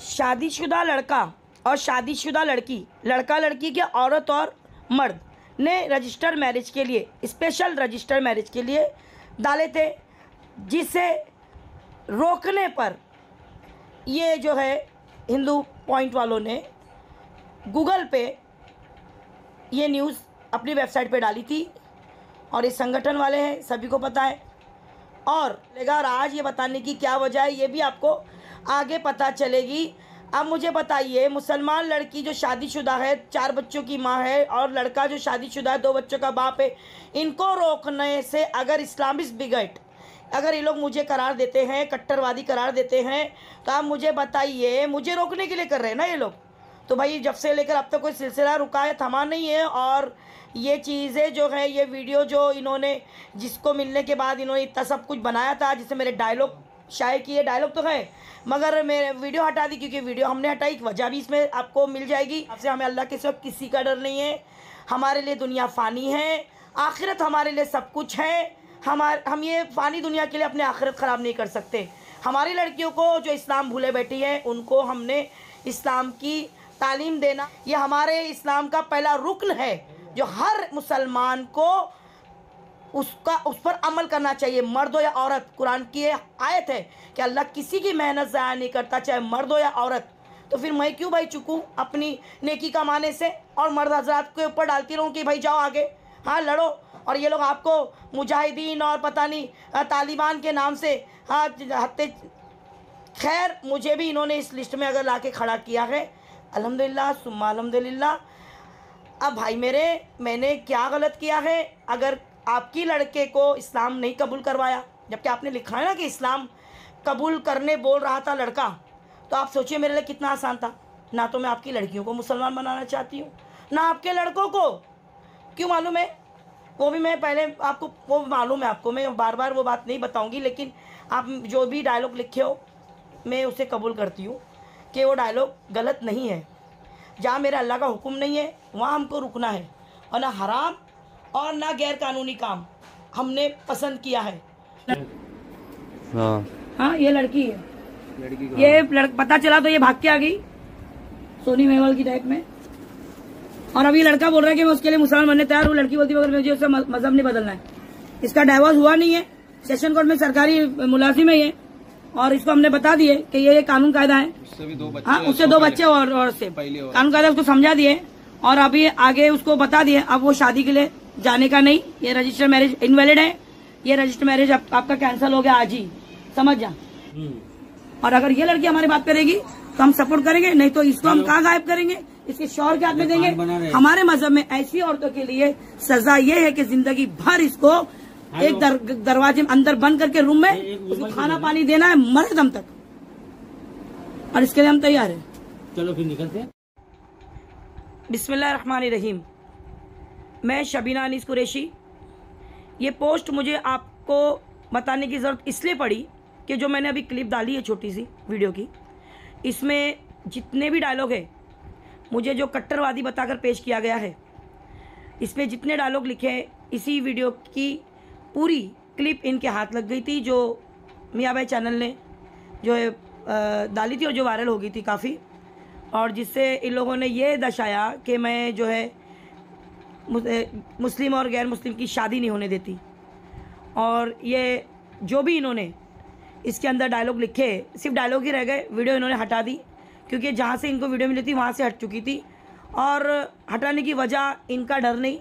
शादीशुदा लड़का और शादीशुदा लड़की, लड़का लड़की के औरत और मर्द ने रजिस्टर्ड मैरिज के लिए, स्पेशल रजिस्टर्ड मैरिज के लिए डाले थे, जिसे रोकने पर ये जो है हिंदू पॉइंट वालों ने गूगल पे ये न्यूज़ अपनी वेबसाइट पे डाली थी। और ये संगठन वाले हैं, सभी को पता है। और आज ये बताने की क्या वजह है ये भी आपको आगे पता चलेगी। अब मुझे बताइए, मुसलमान लड़की जो शादीशुदा है, 4 बच्चों की माँ है, और लड़का जो शादीशुदा है, 2 बच्चों का बाप है, इनको रोकने से अगर इस्लामिस्ट बिगट अगर ये लोग मुझे करार देते हैं, कट्टरवादी करार देते हैं, तो आप मुझे बताइए, मुझे रोकने के लिए कर रहे हैं ना ये लोग। तो भाई जब से लेकर अब तक कोई सिलसिला रुका है, थमा नहीं है। और ये चीज़ें जो है, ये वीडियो जो इन्होंने, जिसको मिलने के बाद इन्होंने इतना सब कुछ बनाया था, जिससे मेरे डायलॉग शाये किए, डायलॉग तो है मगर मेरे वीडियो हटा दी, क्योंकि वीडियो हमने हटाई, वजह भी इसमें आपको मिल जाएगी। आपसे हमें अल्लाह के सिवा किसी का डर नहीं है। हमारे लिए दुनिया फ़ानी है, आखिरत हमारे लिए सब कुछ है। हम ये फ़ानी दुनिया के लिए अपने आखिरत ख़राब नहीं कर सकते। हमारी लड़कियों को जो इस्लाम भूले बैठी है, उनको हमने इस्लाम की तालीम देना, ये हमारे इस्लाम का पहला रुकन है, जो हर मुसलमान को उस पर अमल करना चाहिए, मर्द हो या औरत। कुरान की ये आयत है कि अल्लाह किसी की मेहनत ज़ाया नहीं करता, चाहे मर्द हो या औरत। तो फिर मैं क्यों भाई चुकूँ अपनी नेकी कमाने से, और मर्द हजरात के ऊपर डालती रहूँ कि भाई जाओ आगे, हाँ लड़ो। और ये लोग आपको मुजाहिदीन और पता नहीं तालिबान के नाम से हत्ते। खैर, मुझे भी इन्होंने इस लिस्ट में अगर ला के खड़ा किया है, अल्हम्दुलिल्लाह सुम्मा अल्हम्दुलिल्लाह। अब भाई मैंने क्या गलत किया है अगर आपकी लड़के को इस्लाम नहीं कबूल करवाया, जबकि आपने लिखा है ना कि इस्लाम कबूल करने बोल रहा था लड़का। तो आप सोचिए मेरे लिए कितना आसान था। ना तो मैं आपकी लड़कियों को मुसलमान बनाना चाहती हूँ, ना आपके लड़कों को। क्यों मालूम है? वो भी मैं पहले आपको वो मालूम है आपको, मैं बार बार वो बात नहीं बताऊँगी, लेकिन आप जो भी डायलॉग लिखे हो मैं उसे कबूल करती हूँ कि वो डायलॉग गलत नहीं है। जहाँ मेरा अल्लाह का हुक्म नहीं है वहाँ हमको रुकना है, और ना हराम और ना गैर कानूनी काम हमने पसंद किया है। हाँ ये लड़की है, ये पता चला तो ये भाग के आ गई सोनी मेहवाल की टाइप में। और अभी लड़का बोल रहा है कि मैं उसके लिए मुसलमान बनने तैयार हूँ। लड़की बोलती है मगर मुझे उसका मजहब नहीं बदलना है। इसका डाइवोर्स हुआ नहीं है, सेशन कोर्ट में सरकारी मुलाजिम है ये, और इसको हमने बता दिए कि ये कानून कायदा है। उससे 2 बच्चे और से कानून कायदा उसको समझा दिए, और अभी आगे उसको बता दिए अब वो शादी के लिए जाने का नहीं। ये रजिस्टर्ड मैरिज इनवैलिड है, ये रजिस्टर्ड मैरिज आपका कैंसिल हो गया आज ही, समझ जा। और अगर ये लड़की हमारी बात करेगी तो हम सपोर्ट करेंगे, नहीं तो इसको हम कहाँ गायब करेंगे, इसके शौहर के हाथ में देंगे। हमारे मजहब में ऐसी औरतों के लिए सजा ये है कि जिंदगी भर इसको एक दरवाजे में अंदर बंद करके रूम में उसको खाना पानी देना है मरे दम तक, और इसके लिए हम तैयार हैं। चलो फिर निकलते हैं। बिस्मिल्लाहिर्रहमानिर्रहीम। मैं शबीना अनीस कुरैशी। ये पोस्ट मुझे आपको बताने की ज़रूरत इसलिए पड़ी कि जो मैंने अभी क्लिप डाली है छोटी सी वीडियो की, इसमें जितने भी डायलॉग है मुझे जो कट्टरवादी बताकर पेश किया गया है, इसमें जितने डायलॉग लिखे हैं, इसी वीडियो की पूरी क्लिप इनके हाथ लग गई थी, जो मियाँ भाई चैनल ने जो है डाली थी और जो वायरल हो गई थी काफ़ी, और जिससे इन लोगों ने ये दर्शाया कि मैं जो है मुस्लिम और गैर मुस्लिम की शादी नहीं होने देती। और ये जो भी इन्होंने इसके अंदर डायलॉग लिखे, सिर्फ डायलॉग ही रह गए, वीडियो इन्होंने हटा दी, क्योंकि जहाँ से इनको वीडियो मिली थी वहाँ से हट चुकी थी। और हटाने की वजह इनका डर नहीं,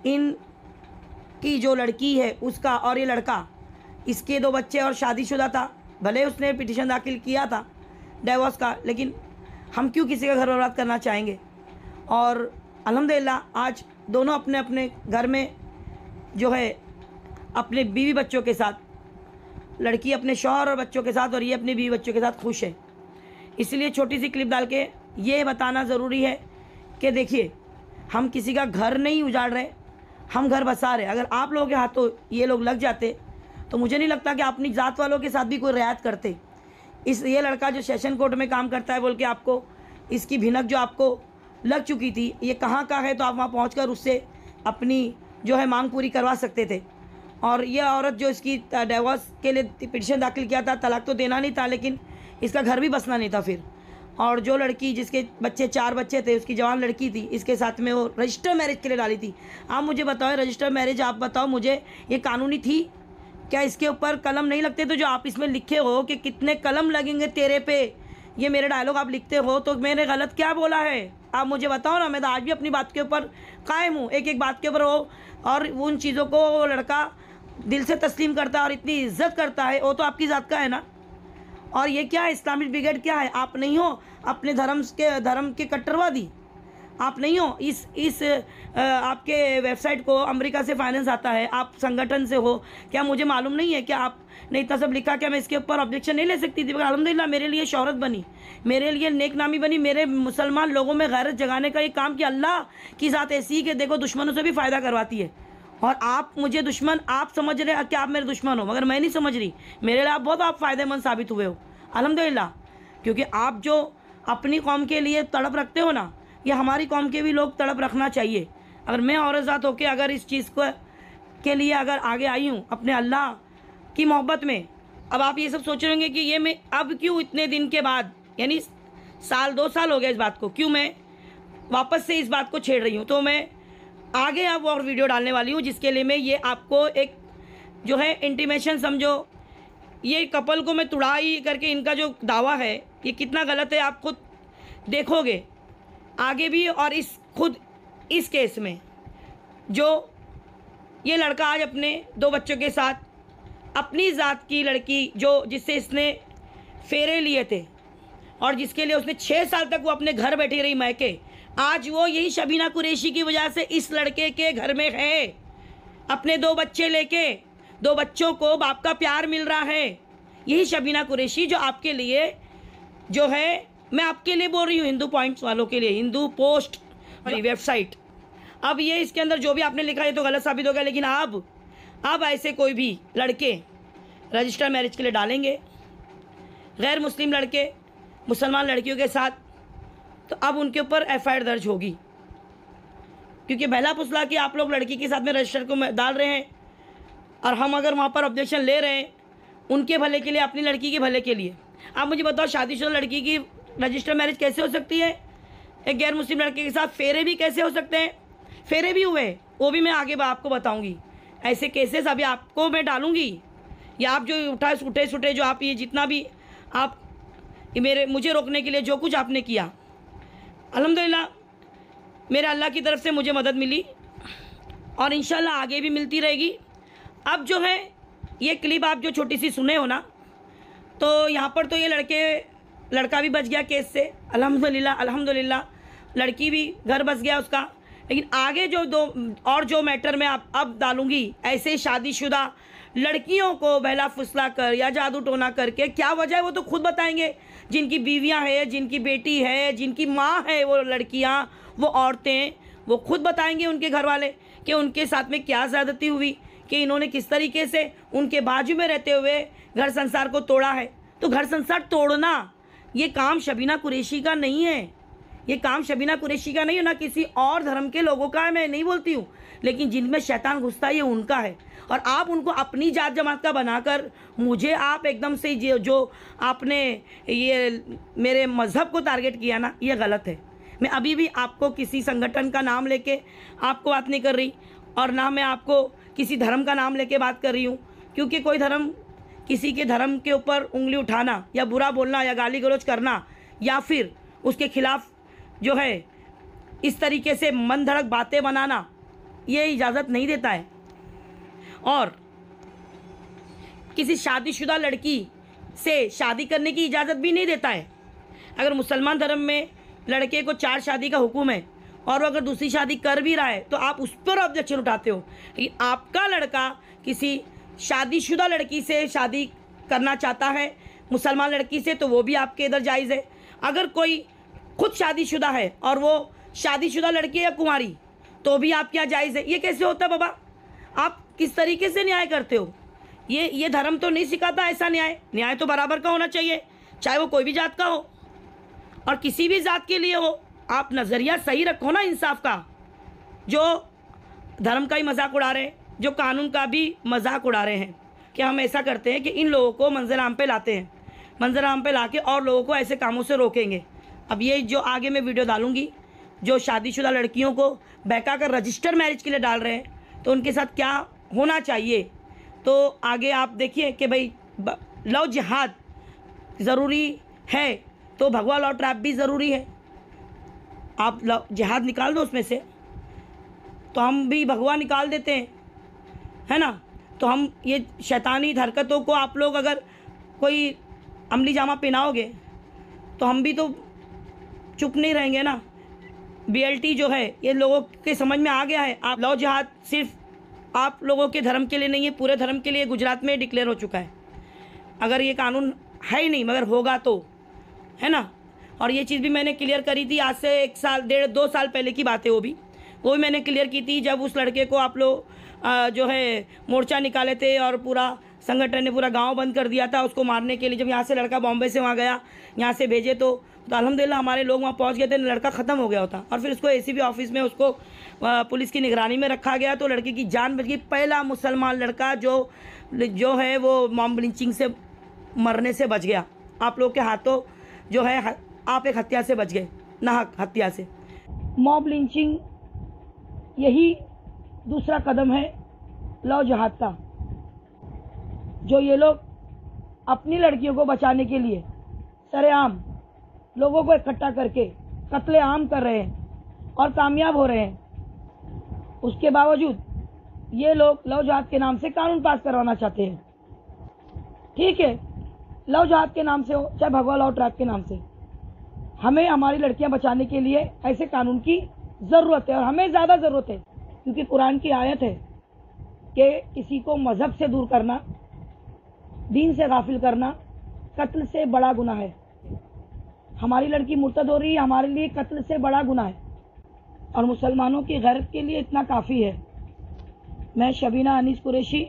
इनकी जो लड़की है उसका, और ये लड़का, इसके 2 बच्चे और शादीशुदा था। भले उसने पिटीशन दाखिल किया था डाइवोर्स का, लेकिन हम क्यों किसी का घर बर्बाद करना चाहेंगे। और अल्हम्दुलिल्लाह आज दोनों अपने अपने घर में जो है अपने बीवी बच्चों के साथ, लड़की अपने शौहर और बच्चों के साथ, और ये अपने बीवी बच्चों के साथ खुश है। इसलिए छोटी सी क्लिप डाल के ये बताना ज़रूरी है कि देखिए, हम किसी का घर नहीं उजाड़ रहे, हम घर बसा रहे। अगर आप लोगों के हाथों ये लोग लग जाते तो मुझे नहीं लगता कि अपनी ज़ात वालों के साथ भी कोई रियायत करते। ये लड़का जो सेशन कोर्ट में काम करता है बोल के आपको इसकी भिनक जो आपको लग चुकी थी, ये कहाँ का है, तो आप वहाँ पहुँचकर उससे अपनी जो है मांग पूरी करवा सकते थे। और ये औरत जो इसकी डाइवोर्स के लिए पिटीशन दाखिल किया था, तलाक तो देना नहीं था, लेकिन इसका घर भी बसना नहीं था फिर। और जो लड़की जिसके बच्चे 4 बच्चे थे, उसकी जवान लड़की थी, इसके साथ में वो रजिस्टर मैरिज के लिए डाली थी। आप मुझे बताओ, रजिस्टर मैरिज आप बताओ मुझे, ये कानूनी थी क्या? इसके ऊपर कलम नहीं लगते? तो जो आप इसमें लिखे हो कि कितने कलम लगेंगे तेरे पे, ये मेरे डायलॉग आप लिखते हो, तो मैंने गलत क्या बोला है? आप मुझे बताओ ना। मैं तो आज भी अपनी बात के ऊपर कायम हूँ, एक एक बात के ऊपर हो, और उन चीज़ों को वो लड़का दिल से तस्लीम करता है और इतनी इज्जत करता है, वो तो आपकी ज़ात का है ना। और ये क्या है, इस्लामिक ब्रिगेड क्या है? आप नहीं हो अपने धर्म के कट्टरवादी, आप नहीं हो। इस आपके वेबसाइट को अमेरिका से फाइनेंस आता है, आप संगठन से हो क्या? मुझे मालूम नहीं है क्या? आपने इतना सब लिखा, क्या मैं इसके ऊपर ऑब्जेक्शन नहीं ले सकती थी? अल्हम्दुलिल्लाह मेरे लिए शोहरत बनी, मेरे लिए नेक नामी बनी, मेरे मुसलमान लोगों में गैरत जगाने का ये काम किया। अल्लाह की ज़ात ऐसी कि देखो दुश्मनों से भी फ़ायदा करवाती है। और आप मुझे दुश्मन आप समझ रहे हैं कि आप मेरे दुश्मन हो, मगर मैं नहीं समझ रही, मेरे लिए आप बहुत फ़ायदेमंद साबित हुए हो अल्हम्दुलिल्लाह। क्योंकि आप जो अपनी कौम के लिए तड़प रखते हो ना, ये हमारी कौम के भी लोग तड़प रखना चाहिए। अगर मैं औरत ज़ात होकर अगर इस चीज़ को के लिए अगर आगे आई हूँ अपने अल्लाह की मोहब्बत में, अब आप ये सब सोच रहे होंगे कि ये मैं अब क्यों इतने दिन के बाद, यानी 1-2 साल हो गया इस बात को, क्यों मैं वापस से इस बात को छेड़ रही हूँ। तो मैं आगे अब और वीडियो डालने वाली हूँ, जिसके लिए मैं ये आपको एक जो है इंटीमेशन समझो, ये कपल को मैं तुड़ाई करके इनका जो दावा है ये कितना गलत है आप खुद देखोगे आगे भी। और इस केस में जो ये लड़का आज अपने 2 बच्चों के साथ अपनी ज़ात की लड़की जिससे इसने फेरे लिए थे और जिसके लिए उसने 6 साल तक वो अपने घर बैठी रही मैके, आज वो यही शबीना कुरैशी की वजह से इस लड़के के घर में है, अपने 2 बच्चे लेके, 2 बच्चों को बाप का प्यार मिल रहा है। यही शबीना कुरैशी जो आपके लिए जो है, मैं आपके लिए बोल रही हूँ, हिंदू पॉइंट्स वालों के लिए, हिंदू पोस्ट वेबसाइट। अब ये इसके अंदर जो भी आपने लिखा है तो गलत साबित हो गया, लेकिन अब ऐसे कोई भी लड़के रजिस्टर मैरिज के लिए डालेंगे गैर मुस्लिम लड़के मुसलमान लड़कियों के साथ, तो अब उनके ऊपर FIR दर्ज होगी। क्योंकि बहला फुसला कि आप लोग लड़की के साथ में रजिस्टर को डाल रहे हैं और हम अगर वहाँ पर ऑब्जेक्शन ले रहे हैं उनके भले के लिए, अपनी लड़की के भले के लिए। आप मुझे बताओ, शादीशुदा लड़की की रजिस्टर मैरिज कैसे हो सकती है? एक गैर मुस्लिम लड़के के साथ फेरे भी कैसे हो सकते हैं? फेरे भी हुए, वो भी मैं आगे आपको बताऊंगी। ऐसे केसेस अभी आपको मैं डालूंगी, या आप जो उठे जो आप ये जितना भी आप मुझे रोकने के लिए जो कुछ आपने किया, अल्हम्दुलिल्लाह मेरे अल्लाह की तरफ से मुझे मदद मिली और इंशाल्लाह आगे भी मिलती रहेगी। अब जो है ये क्लिप आप जो छोटी सी सुने हो ना, तो यहाँ पर तो ये लड़का भी बच गया केस से, अल्हम्दुलिल्लाह लड़की भी घर बस गया उसका। लेकिन आगे जो मैटर मैं अब डालूंगी, ऐसे शादीशुदा लड़कियों को बहला फुसला कर या जादू टोना करके, क्या वजह है वो तो खुद बताएंगे। जिनकी बीवियां हैं, जिनकी बेटी है, जिनकी माँ है, वो लड़कियां, वो औरतें, वो खुद बताएंगे उनके घर वाले कि उनके साथ में क्या ज़्यादती हुई, कि इन्होंने किस तरीके से उनके बाजू में रहते हुए घर संसार को तोड़ा है। तो घर संसार तोड़ना ये काम शबीना कुरैशी का नहीं है, ये काम शबीना कुरैशी का नहीं है, ना किसी और धर्म के लोगों का है, मैं नहीं बोलती हूँ, लेकिन जिनमें शैतान घुसता है ये उनका है। और आप उनको अपनी जात जमात का बनाकर मुझे आप एकदम से जो आपने ये मेरे मज़हब को टारगेट किया ना, ये गलत है। मैं अभी भी आपको किसी संगठन का नाम लेके आपको बात नहीं कर रही, और ना मैं आपको किसी धर्म का नाम लेके बात कर रही हूँ, क्योंकि कोई धर्म, किसी के धर्म के ऊपर उंगली उठाना या बुरा बोलना या गाली गलौज करना या फिर उसके खिलाफ जो है इस तरीके से मन धड़क बातें बनाना, ये इजाज़त नहीं देता है। और किसी शादीशुदा लड़की से शादी करने की इजाज़त भी नहीं देता है। अगर मुसलमान धर्म में लड़के को 4 शादी का हुक्म है और वो अगर दूसरी शादी कर भी रहा है तो आप उस पर ऑब्जेक्शन उठाते हो। लेकिन आपका लड़का किसी शादीशुदा लड़की से शादी करना चाहता है, मुसलमान लड़की से, तो वो भी आपके इधर जायज़ है। अगर कोई खुद शादीशुदा है और वो शादीशुदा लड़की या कुंवारी, तो भी आपके यहाँ जायज़ है। ये कैसे होता है बाबा? आप किस तरीके से न्याय करते हो? ये धर्म तो नहीं सिखाता ऐसा न्याय तो बराबर का होना चाहिए, चाहे वो कोई भी जात का हो और किसी भी जात के लिए हो। आप नज़रिया सही रखो ना इंसाफ का। जो धर्म का ही मजाक उड़ा रहे हैं, जो कानून का भी मजाक उड़ा रहे हैं, कि हम ऐसा करते हैं कि इन लोगों को मंजर आम पे लाते हैं, मंजर आम पे ला के और लोगों को ऐसे कामों से रोकेंगे। अब ये जो आगे मैं वीडियो डालूंगी जो शादीशुदा लड़कियों को बहका कर रजिस्टर मैरिज के लिए डाल रहे हैं, तो उनके साथ क्या होना चाहिए, तो आगे आप देखिए कि भाई लव जिहाद ज़रूरी है तो भगवा लव ट्रैप भी ज़रूरी है। आप लव जिहाद निकाल दो उसमें से, तो हम भी भगवा निकाल देते हैं, है ना। तो हम ये शैतानी हरकतों को आप लोग अगर कोई अमली जामा पहनाओगे तो हम भी तो चुप नहीं रहेंगे ना। BLT जो है ये लोगों के समझ में आ गया है। आप लव जिहाद सिर्फ आप लोगों के धर्म के लिए नहीं है, पूरे धर्म के लिए गुजरात में डिक्लेयर हो चुका है। अगर ये कानून है ही नहीं मगर होगा तो, है ना। और ये चीज़ भी मैंने क्लियर करी थी आज से 1 साल 1.5-2 साल पहले की बात है। वो भी मैंने क्लियर की थी जब उस लड़के को आप लोग जो है मोर्चा निकाले थे और पूरा संगठन ने पूरा गांव बंद कर दिया था उसको मारने के लिए। जब यहाँ से लड़का बॉम्बे से वहाँ गया, यहाँ से भेजे तो अल्हम्दुलिल्लाह हमारे लोग वहाँ पहुँच गए थे, लड़का ख़त्म हो गया होता। और फिर उसको ACP ऑफिस में उसको पुलिस की निगरानी में रखा गया तो लड़के की जान बच गई। पहला मुसलमान लड़का जो है वो मॉब लिंचिंग से मरने से बच गया। आप लोग के हाथों जो है आप एक हत्या से बच गए, नाहक हत्या से। मॉब लिंचिंग यही दूसरा कदम है लव जिहाद का, जो ये लोग अपनी लड़कियों को बचाने के लिए सरेआम लोगों को इकट्ठा करके कत्ले आम कर रहे हैं और कामयाब हो रहे हैं। उसके बावजूद ये लोग लव जिहाद के नाम से कानून पास करवाना चाहते हैं। ठीक है, लव जिहाद के नाम से हो चाहे भगवा लव ट्रैप के नाम से, हमें हमारी लड़कियां बचाने के लिए ऐसे कानून की ज़रूरत है। और हमें ज़्यादा ज़रूरत है क्योंकि कुरान की आयत है कि किसी को मज़हब से दूर करना, दीन से गाफिल करना कत्ल से बड़ा गुनाह है। हमारी लड़की मुर्तद हो रही है, हमारे लिए कत्ल से बड़ा गुनाह है और मुसलमानों की गैरत के लिए इतना काफ़ी है। मैं शबीना अनीस कुरैशी,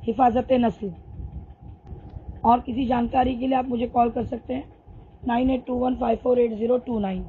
हिफाजत नस्ल। और किसी जानकारी के लिए आप मुझे कॉल कर सकते हैं 9821548029।